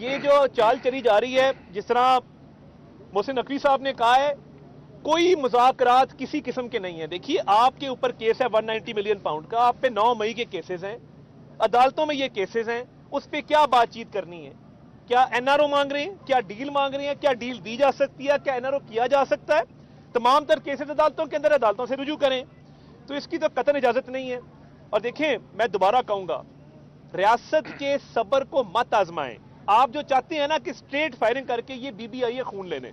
یہ جو چال چلی جا رہی ہے، جس طرح محسن نقوی صاحب نے کہا ہے، کوئی مذاکرات کسی قسم کے نہیں ہیں. دیکھیے آپ کے اوپر کیس ہے 190 ملین پاؤنڈ کا، آپ پہ 9 مئی کے کیسز ہیں، عدالتوں میں یہ کیسز ہیں، اس پہ کیا بات چیت کرنی ہے؟ کیا این آر او مانگ رہے ہیں؟ کیا ڈیل مانگ رہے ہیں؟ کیا ڈیل دی جا سکتی ہے؟ کیا این آر او کیا جا سکتا ہے؟ تمام تر کیسز عدالتوں کے اندر، عدالتوں سے رجوع کریں. تو اس کی تو قطعاً اجازت نہیں ہے. اور دیکھیں میں دوبارہ کہوں گا، ریاست کے صبر کو مت آزمائیں. آپ جو چاہتے ہیں نا کہ سٹریٹ فائرنگ کر کے یہ بی بی آئی اے خون لینے،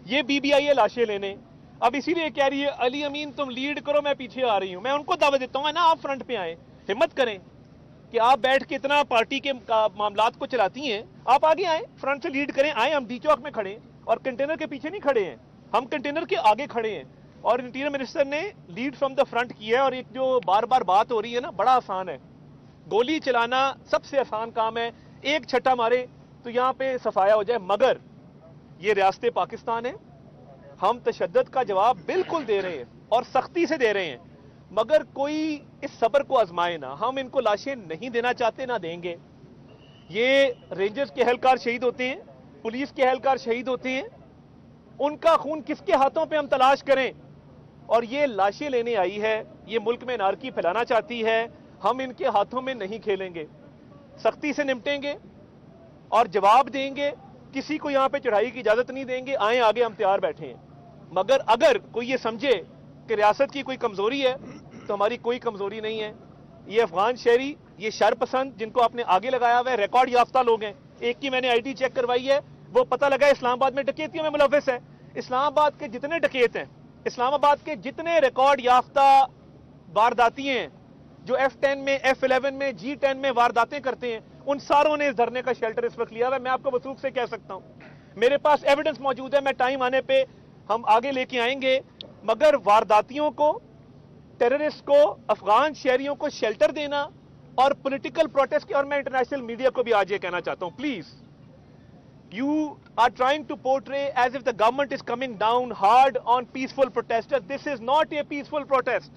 یہ بی بی آئی اے لاشیں لینے، اب اسی لیے کہہ رہی ہے علی امین تم لیڈ کرو میں پیچھے آ رہی ہوں. میں ان کو دعوت دیتا ہوں نا، آپ فرنٹ پہ آئیں، ہمت کریں کہ آپ بیٹھ کے اتنا پارٹی کے معاملات کو چلاتی ہیں، آپ آگے آئیں، فرنٹ سے لیڈ کریں. آئیں، ہم ڈی چوک میں کھڑے ہیں اور کنٹینر کے پیچھے نہیں کھڑے ہیں، ہم کنٹینر کے آگے کھڑے ہیں. اور انٹیریئر منسٹر نے لیڈ فرام دا فرنٹ کی ہے. اور ایک جو بار بار بات ہو رہی ہے نا، بڑا آسان ہے، گولی چلانا سب سے آسان کام ہے، ایک چھٹا مارے تو یہاں پہ صفایا ہو جائے. مگر یہ ریاست پاکستان ہے، ہم تشدد کا جواب بالکل دے رہے ہیں اور سختی سے دے رہے ہیں، مگر کوئی اس صبر کو آزمائے نہ. ہم ان کو لاشیں نہیں دینا چاہتے، نہ دیں گے. یہ رینجرز کے اہلکار شہید ہوتے ہیں، پولیس کے اہلکار شہید ہوتے ہیں، ان کا خون کس کے ہاتھوں پہ ہم تلاش کریں؟ اور یہ لاشیں لینے آئی ہے، یہ ملک میں نارکی پھیلانا چاہتی ہے. ہم ان کے ہاتھوں میں نہیں کھیلیں گے، سختی سے نمٹیں گے اور جواب دیں گے. کسی کو یہاں پہ چڑھائی کی اجازت نہیں دیں گے. آئیں آگے، ہم تیار بیٹھے ہیں. مگر اگر کوئی یہ سمجھے کہ ریاست کی کوئی کمزوری ہے تو ہماری کوئی کمزوری نہیں ہے. یہ افغان شہری، یہ شر پسند جن کو آپ نے آگے لگایا ہوا ہے، ریکارڈ یافتہ لوگ ہیں. ایک کی میں نے آئی ڈی چیک کروائی ہے، وہ پتہ لگا اسلام آباد میں ڈکیتیوں میں ملوث ہے. اسلام آباد کے جتنے ڈکیت ہیں، اسلام آباد کے جتنے ریکارڈ یافتہ وارداتی ہیں، جو F10 میں، F11 میں، G10 میں وارداتیں کرتے ہیں، ان ساروں نے اس دھرنے کا شیلٹر اس وقت لیا ہوا ہے. میں آپ کو وثوق سے کہہ سکتا ہوں، میرے پاس ایویڈنس موجود ہے. میں ٹائم آنے پہ ہم آگے لے کے آئیں گے. مگر وارداتیوں کو، ٹیررسٹ کو، افغان شہریوں کو شیلٹر دینا اور پولیٹیکل پروٹیسٹ کی، اور میں انٹرنیشنل میڈیا کو بھی آج یہ کہنا چاہتا ہوں، please you are trying to portray as if the government is coming down hard on peaceful protesters. This is not a peaceful protest.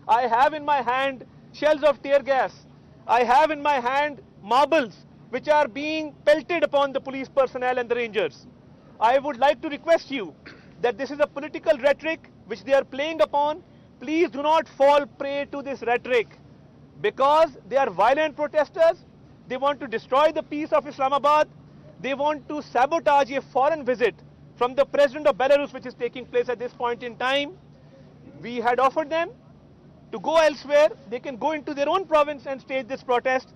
I have in my hand shells of tear gas. I have in my hand marbles which are being pelted upon the police personnel and the rangers. I would like to request you that this is a political rhetoric which they are playing upon. Please do not fall prey to this rhetoric, because they are violent protesters. They want to destroy the peace of Islamabad. They want to sabotage a foreign visit from the president of Belarus which is taking place at this point in time. We had offered them to go elsewhere. They can go into their own province and stage this protest,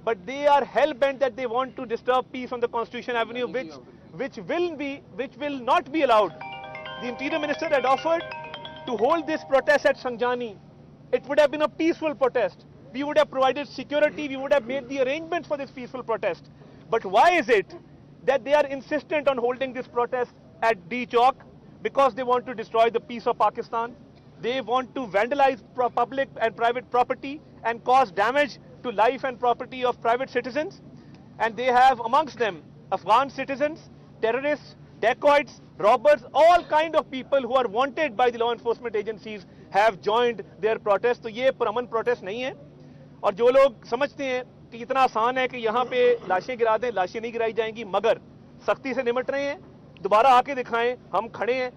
but they are hell-bent that they want to disturb peace on the Constitution Avenue, which will not be allowed. The Interior Minister had offered to hold this protest at Sangjani. It would have been a peaceful protest. We would have provided security. We would have made the arrangements for this peaceful protest. But why is it that they are insistent on holding this protest at D Chowk? Because they want to destroy the peace of Pakistan. They want to vandalize public and private property and cause damage to life and property of private citizens. And they have amongst them Afghan citizens, terrorists, dacoits, robbers, all kind of people who are wanted by the law enforcement agencies have joined their protest. تو یہ پرامن protest نہیں ہے. اور جو لوگ سمجھتے ہیں کہ اتنا آسان ہے کہ یہاں پہ لاشیں گرا دیں، لاشیں نہیں گرائی جائیں گی، مگر سختی سے نمٹ رہے ہیں. دوبارہ آ کے دکھائیں، ہم کھڑے ہیں،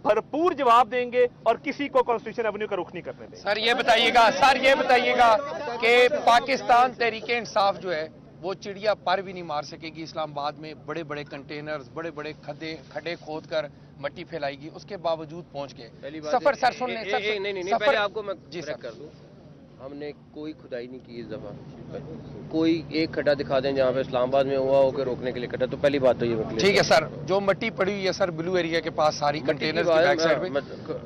بھرپور جواب دیں گے اور کسی کو کانسٹیٹیوشن ایونیو کا رخ نہیں کرنے دیں گے. سر یہ بتائیے گا کہ پاکستان تحریک انصاف جو ہے وہ چڑیا پر بھی نہیں مار سکے گی. اسلام آباد میں بڑے بڑے کنٹینرز، بڑے بڑے کھڈے کھود کر مٹی پھیلائے گی، اس کے باوجود پہنچ گئے. سفر سر سن لیں، نہیں پہلے آپ کو میں بریک کر دوں. ہم نے کوئی کھدائی نہیں کی اس دفعہ. کوئی ایک کھڈا دکھا دیں جہاں پہ اسلام آباد میں ہوا ہو کے روکنے کے لیے کھڈا. تو پہلی بات تو یہ ٹھیک ہے سر، جو مٹی پڑی ہوئی ہے سر بلو ایریا کے پاس ساری کنٹینرز کی بیک سائڈ میں.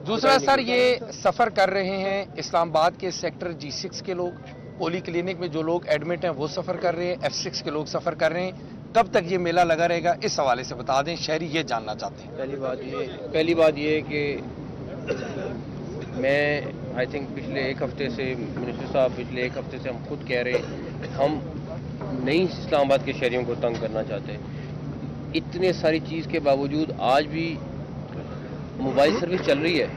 دوسرا سر، یہ سفر کر رہے ہیں اسلام آباد کے سیکٹر G6 کے لوگ، پولی کلینک میں جو لوگ ایڈمٹ ہیں وہ سفر کر رہے ہیں، F6 کے لوگ سفر کر رہے ہیں. کب تک یہ میلہ لگا رہے گا، اس حوالے سے بتا دیں، شہری یہ جاننا چاہتے ہیں. پہلی بات یہ کہ میں آئی تھنک پچھلے ایک ہفتے سے منسٹر صاحب، پچھلے ایک ہفتے سے ہم خود کہہ رہے ہیں ہم نہیں اسلام آباد کے شہریوں کو تنگ کرنا چاہتے. اتنے ساری چیز کے باوجود آج بھی موبائل سروس چل رہی ہے.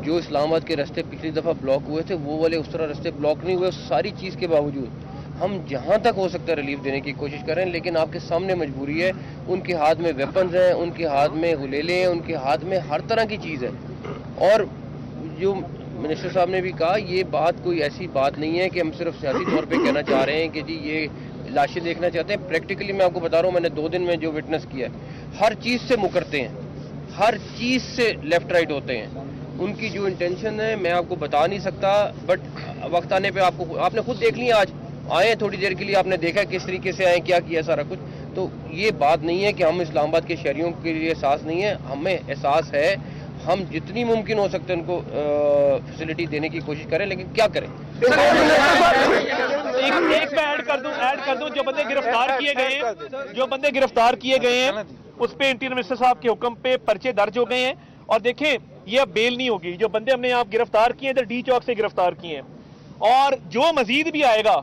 جو اسلام آباد کے راستے پچھلی دفعہ بلاک ہوئے تھے وہ والے اس طرح راستے بلاک نہیں ہوئے. ساری چیز کے باوجود ہم جہاں تک ہو سکتا ہے ریلیف دینے کی کوشش کریں، لیکن آپ کے سامنے مجبوری ہے، ان کے ہاتھ میں ویپنز ہیں، ان کے ہاتھ میں غلیلے ہیں، ان کے ہاتھ میں ہر طرح کی چیز ہے. اور جو منسٹر صاحب نے بھی کہا، یہ بات کوئی ایسی بات نہیں ہے کہ ہم صرف سیاسی طور پہ کہنا چاہ رہے ہیں کہ جی یہ لاشیں دیکھنا چاہتے ہیں. پریکٹیکلی میں آپ کو بتا رہا ہوں، میں نے 2 دن میں جو وٹنس کیا ہے، ہر چیز سے مکرتے ہیں، ہر چیز سے لیفٹ رائٹ ہوتے ہیں. ان کی جو انٹینشن ہے میں آپ کو بتا نہیں سکتا، بٹ وقت آنے پہ آپ نے خود دیکھ لیا. آج آئے تھوڑی دیر کے لیے، آپ نے دیکھا کس طریقے سے آئے، کیا کیا سارا کچھ. تو یہ بات نہیں ہے کہ ہم اسلام آباد کے شہریوں کے لیے احساس نہیں ہے، ہمیں احساس ہے. ہم جتنی ممکن ہو سکتے ہیں ان کو فیسلٹی دینے کی کوشش کریں، لیکن کیا کریں. ایک میں ایڈ کر دوں جو بندے گرفتار کیے گئے ہیں اس پہ انٹیریئر منسٹر صاحب کے حکم پہ پرچے درج ہو گئے ہیں. اور دیکھیں یہ اب بیل نہیں ہوگی. جو بندے ہم نے آپ گرفتار کیے ہیں ادھر ڈی چوک سے گرفتار کیے ہیں، اور جو مزید بھی آئے گا،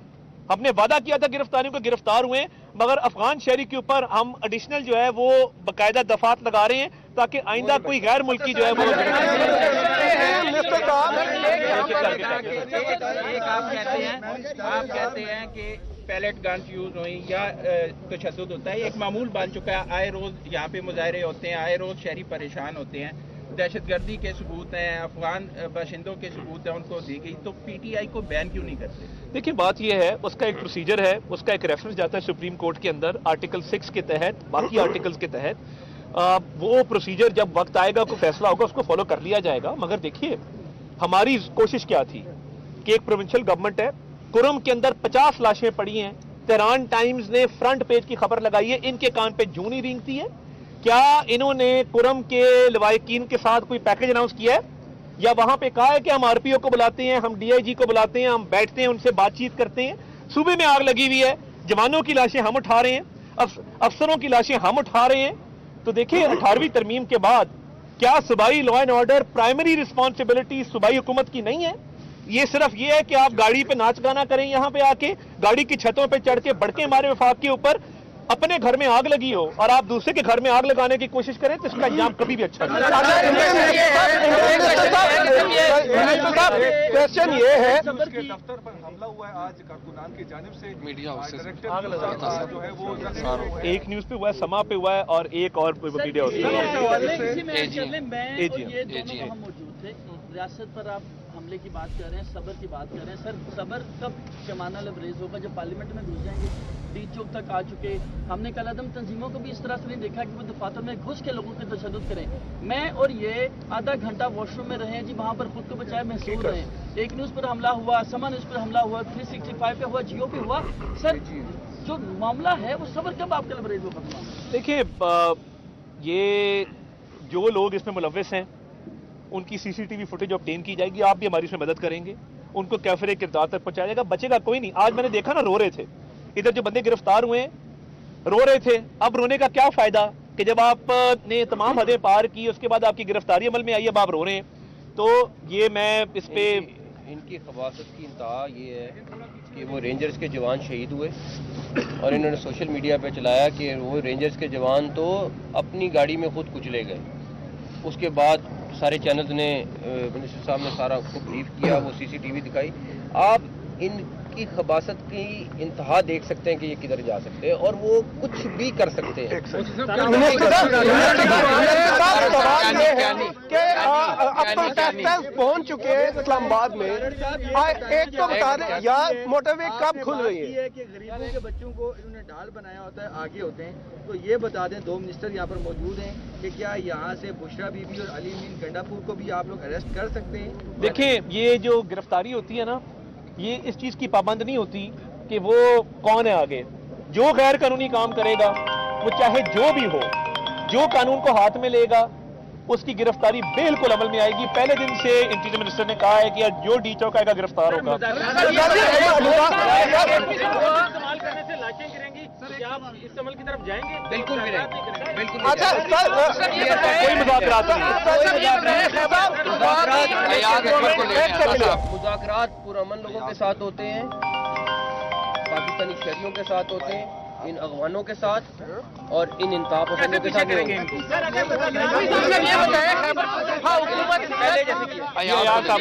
ہم نے وعدہ کیا تھا گرفتاریوں کو، گرفتار ہوئے ہیں، مگر افغان شہری کے اوپر ہم ایڈیشنل جو ہے وہ باقاعدہ دفعات لگا رہے ہیں تاکہ آئندہ کوئی غیر ملکی جو ہے وہ آپ کہتے ہیں کہ پیلٹ گنز یوز ہوئی یا تشدد ہوتا ہے، ایک معمول بن چکا ہے. آئے روز یہاں پہ مظاہرے ہوتے ہیں، آئے روز شہری پریشان ہوتے ہیں. دہشت گردی کے ثبوت ہیں، افغان باشندوں کے ثبوت ہیں، ان کو دی گئی. تو پی ٹی آئی کو بین کیوں نہیں کرتے؟ دیکھیں بات یہ ہے، اس کا ایک پروسیجر ہے، اس کا ایک ریفرنس جاتا ہے سپریم کورٹ کے اندر آرٹیکل 6 کے تحت، باقی آرٹیکلز کے تحت. وہ پروسیجر جب وقت آئے گا، کوئی فیصلہ ہوگا، اس کو فالو کر لیا جائے گا. مگر دیکھیے ہماری کوشش کیا تھی کہ ایک پروونشل گورنمنٹ ہے، کرم کے اندر 50 لاشیں پڑی ہیں. تہران ٹائمز نے فرنٹ پیج کی خبر لگائی ہے، ان کے کان پہ جوں نہیں رینگتی ہے. کیا انہوں نے کرم کے لوائقین کے ساتھ کوئی پیکج اناؤنس کیا ہے، یا وہاں پہ کہا ہے کہ ہم آر پی او کو بلاتے ہیں، ہم ڈی آئی جی کو بلاتے ہیں، ہم بیٹھتے ہیں، ان سے بات چیت کرتے ہیں؟ صوبے میں آگ لگی ہوئی ہے، جوانوں کی لاشیں ہم اٹھا رہے ہیں، افسروں کی لاشیں ہم اٹھا رہے ہیں. تو دیکھیں 18ویں ترمیم کے بعد کیا صوبائی law and order primary responsibility صوبائی حکومت کی نہیں ہے؟ یہ صرف یہ ہے کہ آپ گاڑی پہ ناچ گانا کریں، یہاں پہ آ کے گاڑی کی چھتوں پہ چڑھ کے بڑکے مارے وفاق کے اوپر، اپنے گھر میں آگ لگی ہو اور آپ دوسرے کے گھر میں آگ لگانے کی کوشش کریں تو اس کا انجام کبھی بھی اچھا نہیں. کوشچن یہ ہے، دفتر پر حملہ ہوا ہے آج کارکنان کی جانب سے، میڈیا جو ہے وہ ایک نیوز پہ ہوا ہے، سما پہ ہوا ہے، اور ایک اور میڈیا ریاست پر آپ حملے کی بات کر رہے ہیں، صبر کی بات کر رہے ہیں. سر صبر کب پیمانہ لبریز ہوگا؟ جب پارلیمنٹ میں گھس جائیں گے، ڈی چوک تک آ چکے. ہم نے کل عدم تنظیموں کو بھی اس طرح سے نہیں دیکھا کہ وہ دفاتر میں گھس کے لوگوں کے تشدد کریں. میں اور یہ آدھا گھنٹہ واش روم میں رہے ہیں جی، وہاں پر خود کو بچائے محسوس رہے. ایک نیوز پر حملہ ہوا، سما نیوز پر حملہ ہوا، 365 پہ ہوا، جیو پہ ہوا. سر جو معاملہ ہے وہ صبر کب آپ کا لبریز ہوگا؟ دیکھیے یہ جو لوگ اس میں ملوث ہیں ان کی C C T V footage obtain کی جائے گی. آپ بھی ہماری اس میں مدد کریں گے، ان کو کیفر کردار تک پہنچایا جائے گا. بچے گا کوئی نہیں. آج میں نے دیکھا نا، رو رہے تھے ادھر جو بندے گرفتار ہوئے ہیں، رو رہے تھے. اب رونے کا کیا فائدہ کہ جب آپ نے تمام حدیں پار کی، اس کے بعد آپ کی گرفتاری عمل میں آئی، اب آپ رو رہے ہیں. تو یہ میں اس پہ ان کی خباثت کی انتہا یہ ہے کہ وہ رینجرز کے جوان شہید ہوئے اور انہوں نے سوشل میڈیا پہ چلایا کہ وہ رینجرز کے جوان تو اپنی گاڑی میں خود کچلے گئے. اس کے بعد سارے چینلز نے، منسٹر صاحب نے سارا کو بریف کیا، وہ سی سی ٹی وی دکھائی. آپ ان کی خباثت کی انتہا دیکھ سکتے ہیں کہ یہ کدھر جا سکتے ہیں، اور وہ کچھ بھی کر سکتے ہیں. پہنچ چکے ہیں اسلام آباد میں. ایک تو بتا دیں یار موٹر وے کب کھل رہی ہے؟ کہ غریبوں کے بچوں کو انہوں نے ڈال بنایا ہوتا ہے، آگے ہوتے ہیں. تو یہ بتا دیں، 2 منسٹر یہاں پر موجود ہیں، کہ کیا یہاں سے بشرا بی بی اور علی مین گنڈا پور کو بھی آپ لوگ اریسٹ کر سکتے ہیں؟ دیکھیں یہ جو گرفتاری ہوتی ہے نا، یہ اس چیز کی پابند نہیں ہوتی کہ وہ کون ہے آگے. جو غیر قانونی کام کرے گا، وہ چاہے جو بھی ہو، جو قانون کو ہاتھ میں لے گا، اس کی گرفتاری بالکل عمل میں آئے گی. پہلے دن سے انٹیریئر منسٹر نے کہا ہے کہ جو ڈی چوک آئے گا گرفتار ہوگا. استعمال کرنے سے لاشیں گریں گی، کیا آپ اس عمل کی طرف جائیں گے؟ بالکل گریں گے، بالکل. کوئی مذاکرات مذاکرات پرامن لوگوں کے ساتھ ہوتے ہیں، پاکستانی شہریوں کے ساتھ ہوتے ہیں، ان اغوانوں کے ساتھ اور ان انتہا پسندوں کے ساتھ. ایاز صاحب